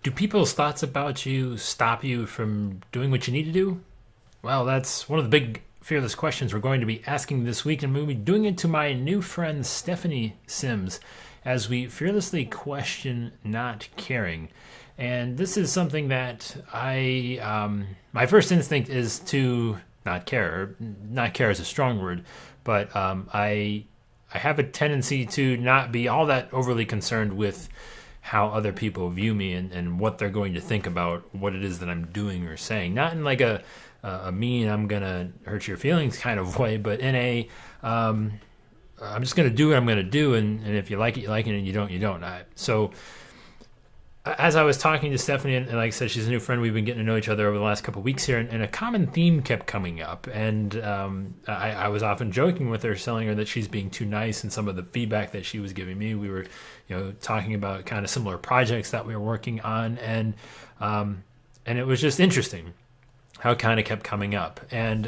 Do people's thoughts about you stop you from doing what you need to do? Well, that's one of the big fearless questions we're going to be asking this week, and we'll be doing it to my new friend Stephanie Sims as we fearlessly question not caring. And this is something that my first instinct is to not care. Or not care is a strong word, but I have a tendency to not be all that overly concerned with how other people view me and what they're going to think about what it is that I'm doing or saying. Not in like a mean, I'm going to hurt your feelings kind of way, but in I'm just going to do what I'm going to do. And if you like it, you like it, and you don't, you don't. So as I was talking to Stephanie, and like I said, she's a new friend. We've been getting to know each other over the last couple of weeks here, and a common theme kept coming up. And I was often joking with her, telling her that she's being too nice, and some of the feedback that she was giving me. We were, talking about kind of similar projects that we were working on, and it was just interesting how it kind of kept coming up. And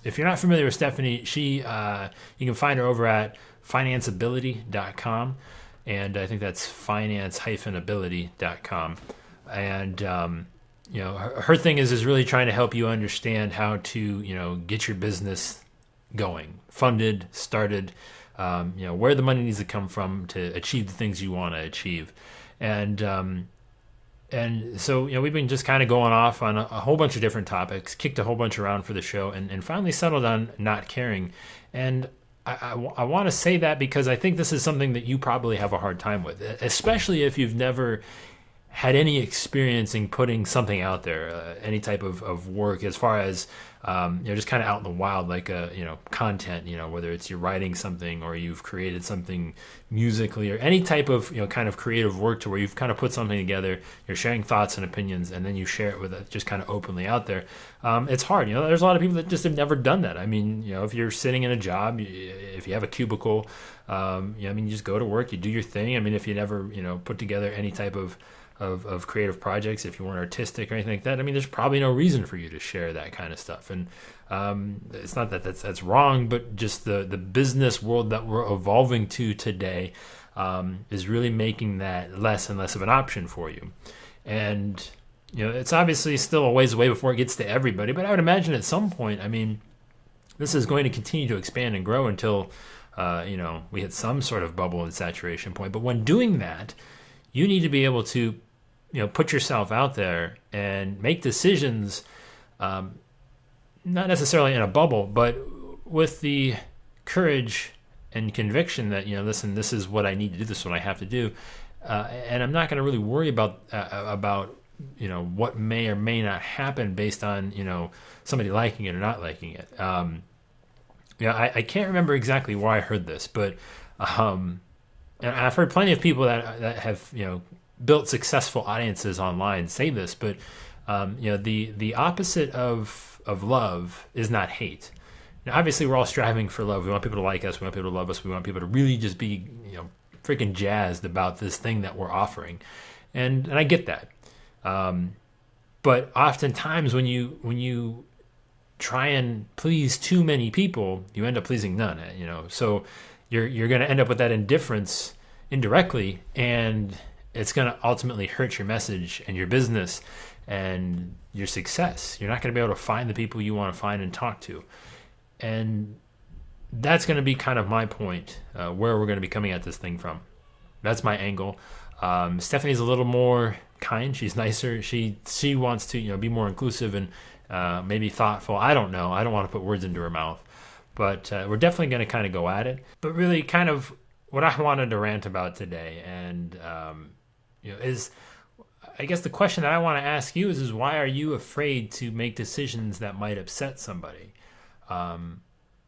if you're not familiar with Stephanie, you can find her over at financeability.com. And I think that's finance-ability.com. And, her thing is really trying to help you understand how to, get your business going, funded, started, where the money needs to come from to achieve the things you want to achieve. And so, we've been just kind of going off on a whole bunch of different topics, kicked a whole bunch around for the show, and finally settled on not caring. And I want to say that because I think this is something that you probably have a hard time with, especially if you've never had any experience in putting something out there, any type of work as far as, just kind of out in the wild, like, content, whether it's you're writing something or you've created something musically or any type of, kind of creative work to where you've kind of put something together, you're sharing thoughts and opinions, and then you share it with it just kind of openly out there. It's hard. There's a lot of people that just have never done that. I mean, if you're sitting in a job, if you have a cubicle, you just go to work, you do your thing. I mean, if you never, put together any type of creative projects, if you weren't artistic or anything like that, I mean, there's probably no reason for you to share that kind of stuff. And it's not that that's wrong, but just the business world that we're evolving to today is really making that less and less of an option for you. And, it's obviously still a ways away before it gets to everybody, but I would imagine at some point, I mean, this is going to continue to expand and grow until, we hit some sort of bubble and saturation point. But when doing that, you need to be able to put yourself out there and make decisions, not necessarily in a bubble, but with the courage and conviction that, listen, this is what I need to do, this is what I have to do. And I'm not going to really worry about what may or may not happen based on, somebody liking it or not liking it. I can't remember exactly where I heard this, but, and I've heard plenty of people that have, built successful audiences online say this, but the opposite of love is not hate. Now, obviously, we're all striving for love. We want people to like us. We want people to love us. We want people to really just be, freaking jazzed about this thing that we're offering, and I get that. But oftentimes, when you try and please too many people, you end up pleasing none. So you're going to end up with that indifference indirectly, and it's going to ultimately hurt your message and your business and your success. You're not going to be able to find the people you want to find and talk to. And that's going to be kind of my point, where we're going to be coming at this thing from. That's my angle. Stephanie's a little more kind. She's nicer. She wants to, be more inclusive and maybe thoughtful. I don't know. I don't want to put words into her mouth. But we're definitely going to kind of go at it. But really kind of what I wanted to rant about today, and is, I guess the question that I want to ask you is why are you afraid to make decisions that might upset somebody?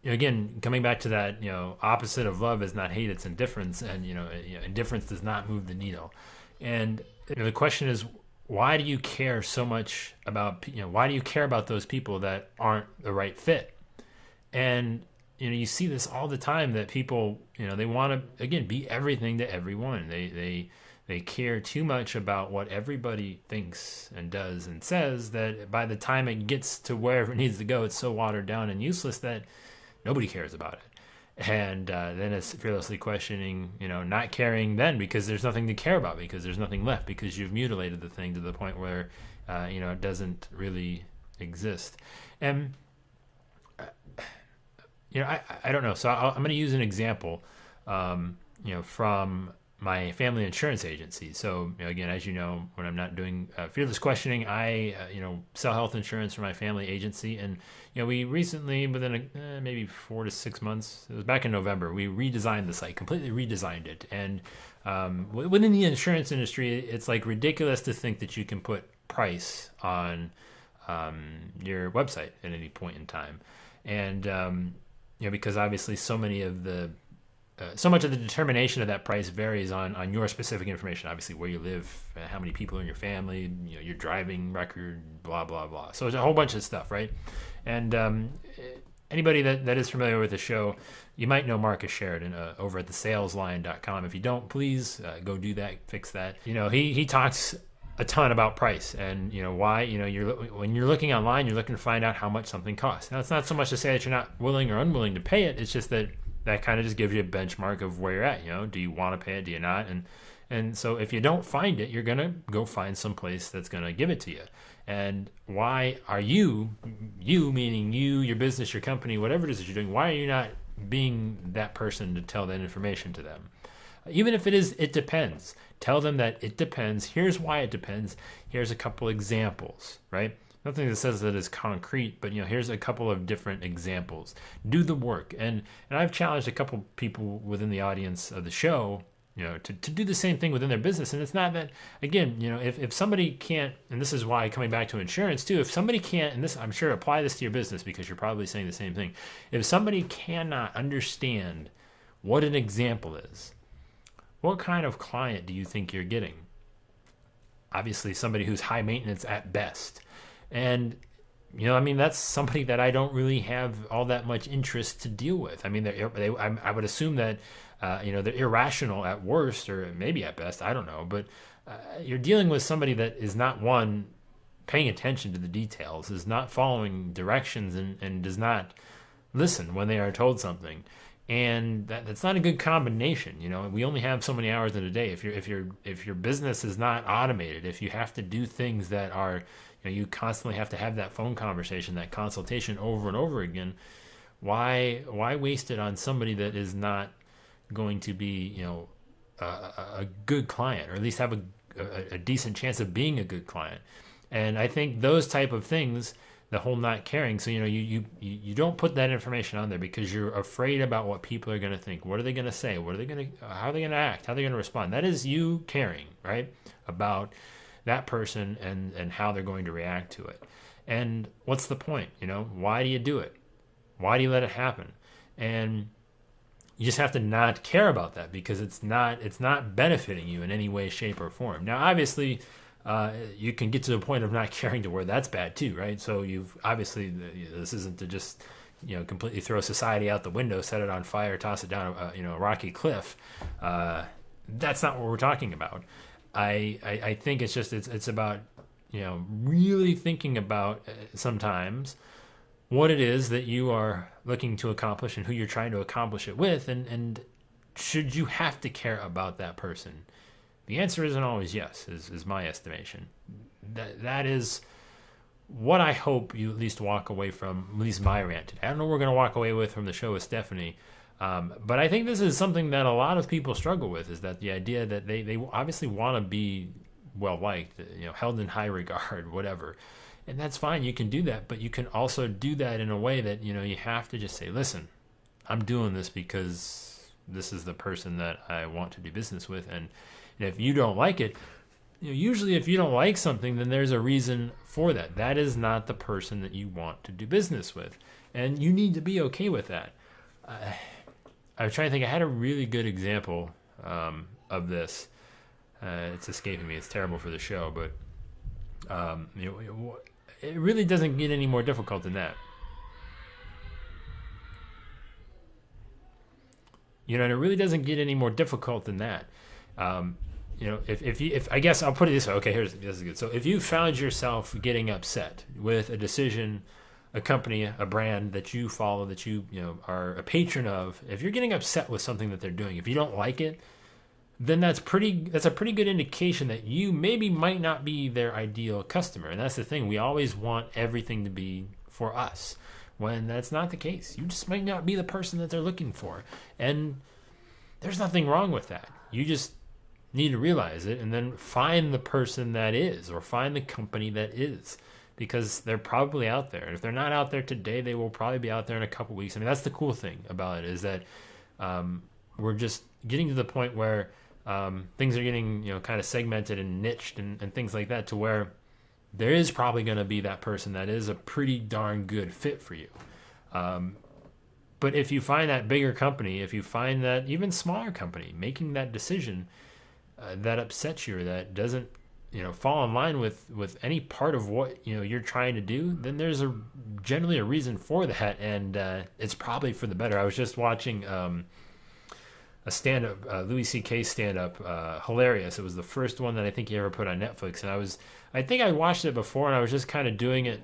Again, coming back to that, opposite of love is not hate, it's indifference, and indifference does not move the needle. And the question is, why do you care so much about? Why do you care about those people that aren't the right fit? And you see this all the time, that people, they want to, again, be everything to everyone. They care too much about what everybody thinks and does and says that by the time it gets to wherever it needs to go, it's so watered down and useless that nobody cares about it. And then it's fearlessly questioning, not caring then because there's nothing to care about, because there's nothing left, because you've mutilated the thing to the point where, it doesn't really exist. And, I don't know. So I'm going to use an example, from my family insurance agency. So, again, as you know, when I'm not doing fearless questioning, I, sell health insurance for my family agency. And, we recently, within maybe 4 to 6 months, it was back in November, we redesigned the site, completely redesigned it. And within the insurance industry, it's like ridiculous to think that you can put price on your website at any point in time. And, because obviously so much of the determination of that price varies on your specific information, obviously where you live, how many people are in your family, your driving record, blah, blah, blah. So there's a whole bunch of stuff, right? And anybody that is familiar with the show, you might know Marcus Sheridan over at thesalesline.com. If you don't, please go do that, fix that. He talks a ton about price and why when you're looking online, you're looking to find out how much something costs. Now, it's not so much to say that you're not willing or unwilling to pay it. It's just that kind of just gives you a benchmark of where you're at. Do you want to pay it? Do you not? And so if you don't find it, you're going to go find some place that's going to give it to you. And why are you meaning you, your business, your company, whatever it is that you're doing, why are you not being that person to tell that information to them? Even if it depends. Tell them that it depends. Here's why it depends. Here's a couple examples, right? Nothing that says that it's concrete, but here's a couple of different examples. Do the work, and I've challenged a couple people within the audience of the show, to do the same thing within their business. And it's not that, again, if somebody can't, and this is why coming back to insurance too, if somebody can't, and this I'm sure apply this to your business because you're probably saying the same thing. If somebody cannot understand what an example is, what kind of client do you think you're getting? Obviously, somebody who's high maintenance at best. And, that's somebody that I don't really have all that much interest to deal with. I mean, I would assume that, they're irrational at worst, or maybe at best, I don't know. But you're dealing with somebody that is not, one, paying attention to the details, is not following directions, and does not listen when they are told something. And that's not a good combination. We only have so many hours in a day. If your business is not automated, if you have to do things that are, you constantly have to have that phone conversation, that consultation over and over again, why waste it on somebody that is not going to be, a good client, or at least have a decent chance of being a good client? And I think those type of things, the whole not caring. So, you don't put that information on there because you're afraid about what people are going to think. What are they going to say? How are they going to act? How are they going to respond? That is you caring, right? About that person and how they're going to react to it. And what's the point? Why do you do it? Why do you let it happen? And you just have to not care about that because it's not benefiting you in any way, shape, or form. Now, obviously, you can get to the point of not caring to where that's bad too, right? So you've obviously, this isn't to just completely throw society out the window, set it on fire, toss it down a rocky cliff. That's not what we're talking about. I think it's about really thinking about sometimes what it is that you are looking to accomplish and who you're trying to accomplish it with, and should you have to care about that person? The answer isn't always yes, is my estimation. That is what I hope you at least walk away from, at least my rant today. I don't know what we're going to walk away with from the show with Stephanie, but I think this is something that a lot of people struggle with, is that the idea that they obviously want to be well-liked, held in high regard, whatever. And that's fine, you can do that, but you can also do that in a way that, you have to just say, listen, I'm doing this because this is the person that I want to do business with, and if you don't like it, usually if you don't like something, then there's a reason for that. That is not the person that you want to do business with, and you need to be okay with that. I was trying to think. I had a really good example of this. It's escaping me. It's terrible for the show, but it really doesn't get any more difficult than that. And it really doesn't get any more difficult than that. If I guess I'll put it this way. Okay, this is good. So if you found yourself getting upset with a decision a company, a brand that you follow, that you know are a patron of, if you're getting upset with something that they're doing, if you don't like it, then that's a pretty good indication that you maybe might not be their ideal customer. And that's the thing, we always want everything to be for us, when that's not the case. You just might not be the person that they're looking for, and there's nothing wrong with that. You just need to realize it and then find the person that is, or find the company that is, because they're probably out there. And if they're not out there today, they will probably be out there in a couple weeks. I mean, that's the cool thing about it, is that we're just getting to the point where things are getting, you know, kind of segmented and niched and things like that, to where there is probably going to be that person that is a pretty darn good fit for you. But if you find that bigger company, if you find that even smaller company making that decision that upsets you, or that doesn't, you know, fall in line with any part of what, you know, you're trying to do, then there's generally a reason for that, and it's probably for the better. I was just watching a stand-up, Louis C.K. stand-up, hilarious. It was the first one that I think he ever put on Netflix, and I think I watched it before, and I was just kind of doing it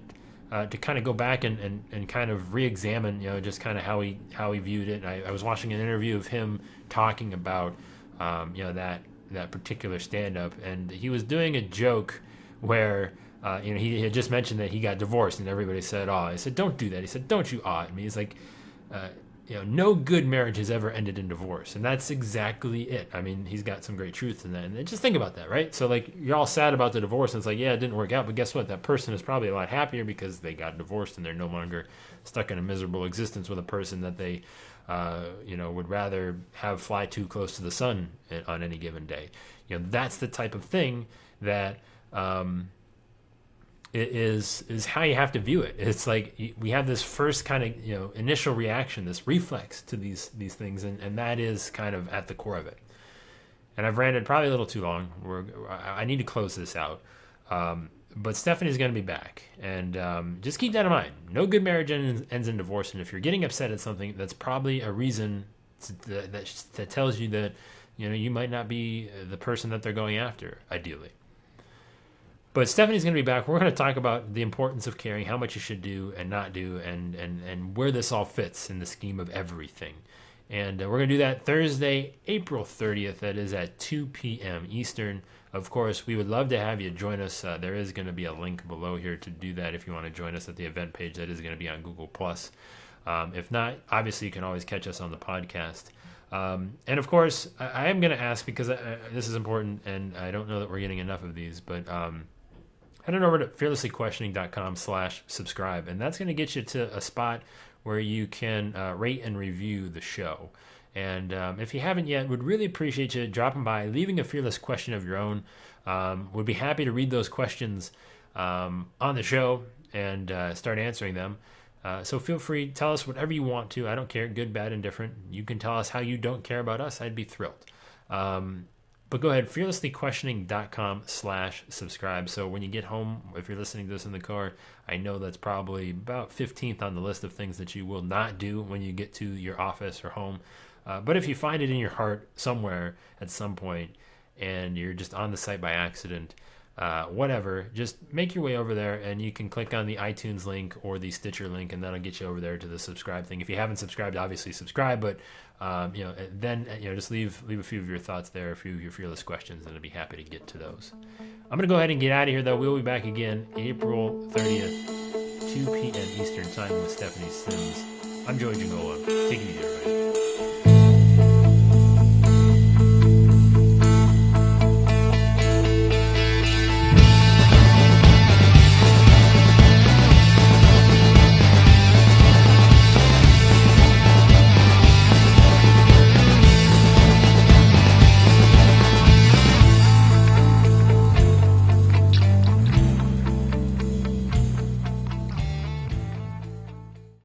to kind of go back and kind of re-examine, you know, just kind of how he viewed it. And I was watching an interview of him talking about, you know, that particular stand-up, and he was doing a joke where, you know, he had just mentioned that he got divorced, and everybody said, "Oh," he said, "Don't do that." He said, "Don't you ought me." He's like, you know, no good marriage has ever ended in divorce. And that's exactly it. I mean, he's got some great truth in that. And just think about that, right? So, like, you're all sad about the divorce, and it's like, yeah, it didn't work out. But guess what? That person is probably a lot happier because they got divorced, and they're no longer stuck in a miserable existence with a person that they, you know, would rather have fly too close to the sun on any given day. You know, that's the type of thing that is how you have to view it. It's like we have this first kind of, you know, initial reaction, this reflex to these things, and that is kind of at the core of it. And I've ranted probably a little too long. I need to close this out. But Stephanie's going to be back, and just keep that in mind. No good marriage ends in divorce, and if you're getting upset at something, that's probably a reason that tells you that, you know, you might not be the person that they're going after, ideally. But Stephanie's going to be back. We're going to talk about the importance of caring, how much you should do and not do, and where this all fits in the scheme of everything. And we're going to do that Thursday, April 30th. That is at 2 p.m. Eastern. Of course, we would love to have you join us. There is going to be a link below here to do that if you want to join us at the event page. That is going to be on Google+. If not, obviously you can always catch us on the podcast. And of course, I am going to ask, because this is important, and I don't know that we're getting enough of these, but head on over to fearlesslyquestioning.com/subscribe, and that's going to get you to a spot where you can rate and review the show. And if you haven't yet, would really appreciate you dropping by, leaving a fearless question of your own. Would be happy to read those questions on the show and start answering them. So feel free, tell us whatever you want to. I don't care, good, bad, indifferent. You can tell us how you don't care about us. I'd be thrilled. But go ahead, fearlesslyquestioning.com/subscribe. So when you get home, if you're listening to this in the car, I know that's probably about 15th on the list of things that you will not do when you get to your office or home. But if you find it in your heart somewhere at some point, and you're just on the site by accident, whatever, just make your way over there, and you can click on the iTunes link or the Stitcher link, and that'll get you over there to the subscribe thing. If you haven't subscribed, obviously subscribe, but then just leave a few of your thoughts there, a few of your fearless questions, and I'd be happy to get to those. I'm gonna go ahead and get out of here, though. We'll be back again April 30th, 2 p.m. Eastern time with Stephanie Sims. I'm Joey Giangola. Take it easy, everybody.